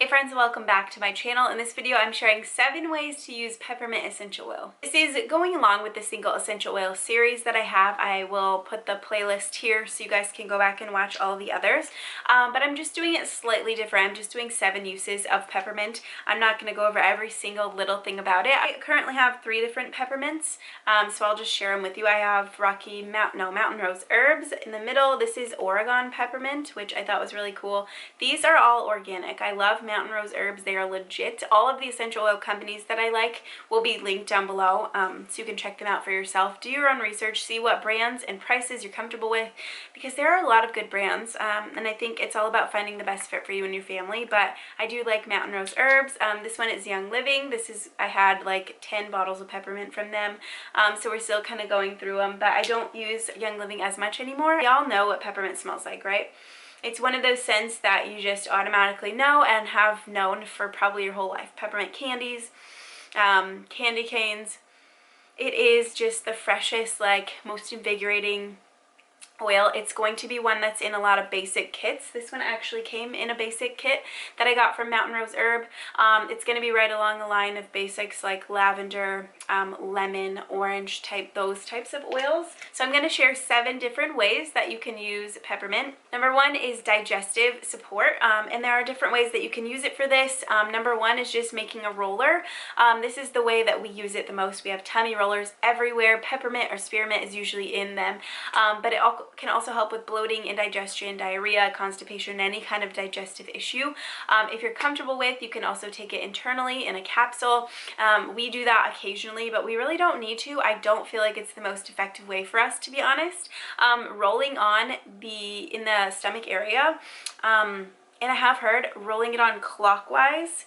Hey friends, welcome back to my channel. In this video, I'm sharing 7 ways to use peppermint essential oil. This is going along with the single essential oil series that I have. I will put the playlist here so you guys can go back and watch all the others. But I'm just doing it slightly different. I'm just doing 7 uses of peppermint. I'm not going to go over every single little thing about it. I currently have 3 different peppermints, so I'll just share them with you. I have Mountain Rose Herbs. In the middle, this is Oregon Peppermint, which I thought was really cool. These are all organic. I love Mountain Rose Herbs. They are legit. All of the essential oil companies that I like will be linked down below, so you can check them out for yourself. Do your own research, see what brands and prices you're comfortable with, because there are a lot of good brands, and I think it's all about finding the best fit for you and your family. But I do like Mountain Rose Herbs. This one is Young Living. I had like 10 bottles of peppermint from them, so we're still kind of going through them, but I don't use Young Living as much anymore. Y'all know what peppermint smells like, right? It's one of those scents that you just automatically know and have known for probably your whole life. Peppermint candies, candy canes. It is just the freshest, like, most invigorating oil. It's going to be one that's in a lot of basic kits. This one actually came in a basic kit that I got from Mountain Rose Herb. It's going to be right along the line of basics like lavender, lemon, orange those types of oils. So I'm going to share 7 different ways that you can use peppermint. Number 1 is digestive support, and there are different ways that you can use it for this. Number 1 is just making a roller. This is the way that we use it the most. We have tummy rollers everywhere. Peppermint or spearmint is usually in them, but it can also help with bloating, indigestion, diarrhea, constipation, any kind of digestive issue. If you're comfortable with, you can also take it internally in a capsule. We do that occasionally, but we really don't need to. I don't feel like it's the most effective way for us, to be honest. Rolling on in the stomach area, and I have heard rolling it on clockwise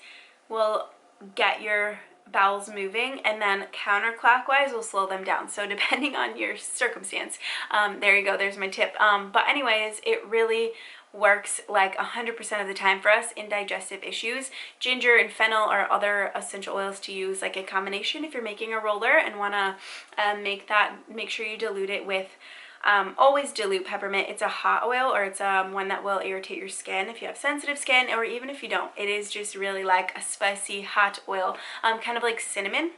will get your bowels moving, and then counterclockwise will slow them down. So depending on your circumstance, there you go, there's my tip. But anyways, it really works like 100% of the time for us in digestive issues. Ginger and fennel are other essential oils to use, like a combination if you're making a roller and want to make sure you dilute it with always dilute peppermint. It's a hot oil, or it's one that will irritate your skin if you have sensitive skin, or even if you don't. It is just really like a spicy hot oil, kind of like cinnamon,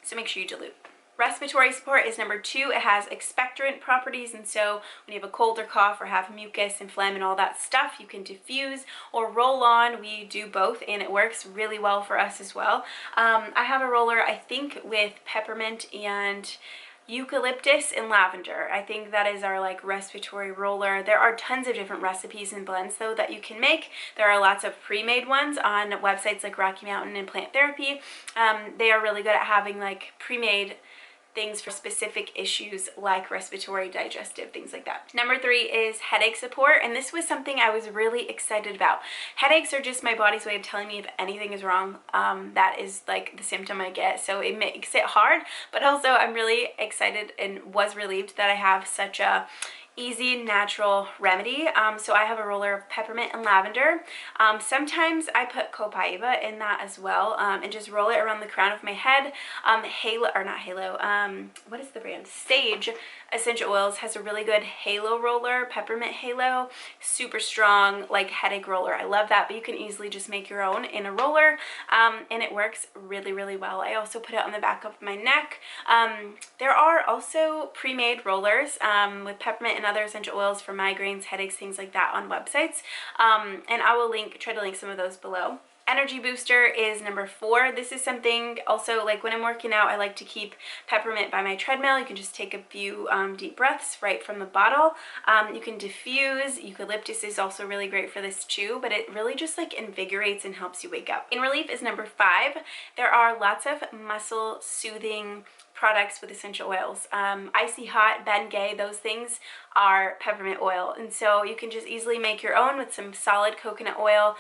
so make sure you dilute. Respiratory support is number 2. It has expectorant properties, and so when you have a cold or cough or have mucus and phlegm and all that stuff, you can diffuse or roll on. We do both, and it works really well for us as well. I have a roller, I think, with peppermint and eucalyptus and lavender. I think that is our like respiratory roller. There are tons of different recipes and blends though that you can make. There are lots of pre-made ones on websites like Rocky Mountain and Plant Therapy. They are really good at having like pre-made things for specific issues like respiratory, digestive, things like that. Number 3 is headache support, and this was something I was really excited about. Headaches are just my body's way of telling me if anything is wrong. That is like the symptom I get, so it makes it hard, but also I'm really excited and was relieved that I have such a easy natural remedy. So I have a roller of peppermint and lavender. Sometimes I put copaiba in that as well, and just roll it around the crown of my head. What is the brand? Sage Essential Oils has a really good halo roller, peppermint halo, super strong like headache roller. I love that, but you can easily just make your own in a roller, and it works really, really well. I also put it on the back of my neck. There are also pre-made rollers with peppermint and other essential oils for migraines, headaches, things like that on websites, and I will try to link some of those below. Energy booster is number 4. This is something also, like when I'm working out, I like to keep peppermint by my treadmill. You can just take a few deep breaths right from the bottle. You can diffuse. Eucalyptus is also really great for this too, but it really just like invigorates and helps you wake up. In relief is number 5. There are lots of muscle soothing products with essential oils. Icy Hot, Bengay, those things are peppermint oil, and so you can just easily make your own with some solid coconut oil.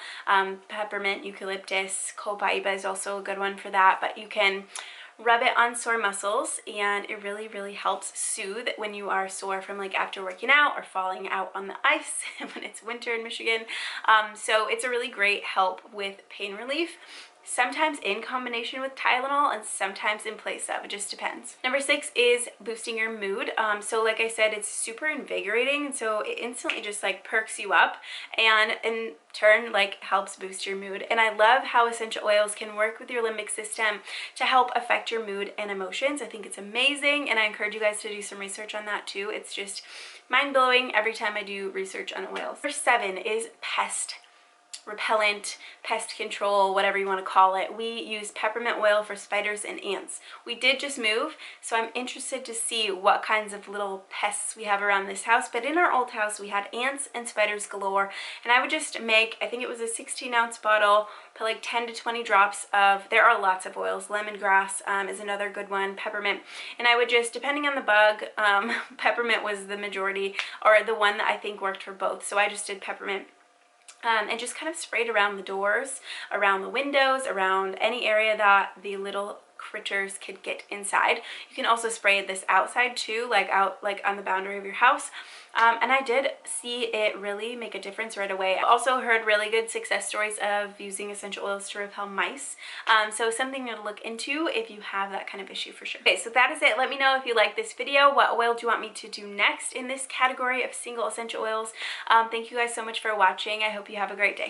Peppermint, eucalyptus, copaiba is also a good one for that, but you can rub it on sore muscles, and it really, really helps soothe when you are sore from like after working out or falling out on the ice when it's winter in Michigan. So it's a really great help with pain relief. sometimes in combination with Tylenol and sometimes in place of. It just depends. Number 6 is boosting your mood. So like I said, it's super invigorating, and so it instantly just like perks you up, and in turn like helps boost your mood. And I love how essential oils can work with your limbic system to help affect your mood and emotions. I think it's amazing, and I encourage you guys to do some research on that too. It's just mind-blowing every time I do research on oils. Number 7 is pest repellent, pest control, whatever you want to call it. We use peppermint oil for spiders and ants. We did just move, so I'm interested to see what kinds of little pests we have around this house. But in our old house, we had ants and spiders galore, and I would just make, I think it was a 16-ounce bottle, put like 10 to 20 drops of, there are lots of oils, lemongrass is another good one, peppermint, and I would just, depending on the bug, peppermint was the majority, or the one that I think worked for both, so I just did peppermint. And just kind of sprayed around the doors, around the windows, around any area that the little critters could get inside. You can also spray this outside too, like out like on the boundary of your house. And I did see it really make a difference right away. I also heard really good success stories of using essential oils to repel mice. So something to look into if you have that kind of issue for sure. Okay, so that is it. Let me know if you like this video. What oil do you want me to do next in this category of single essential oils? Thank you guys so much for watching. I hope you have a great day.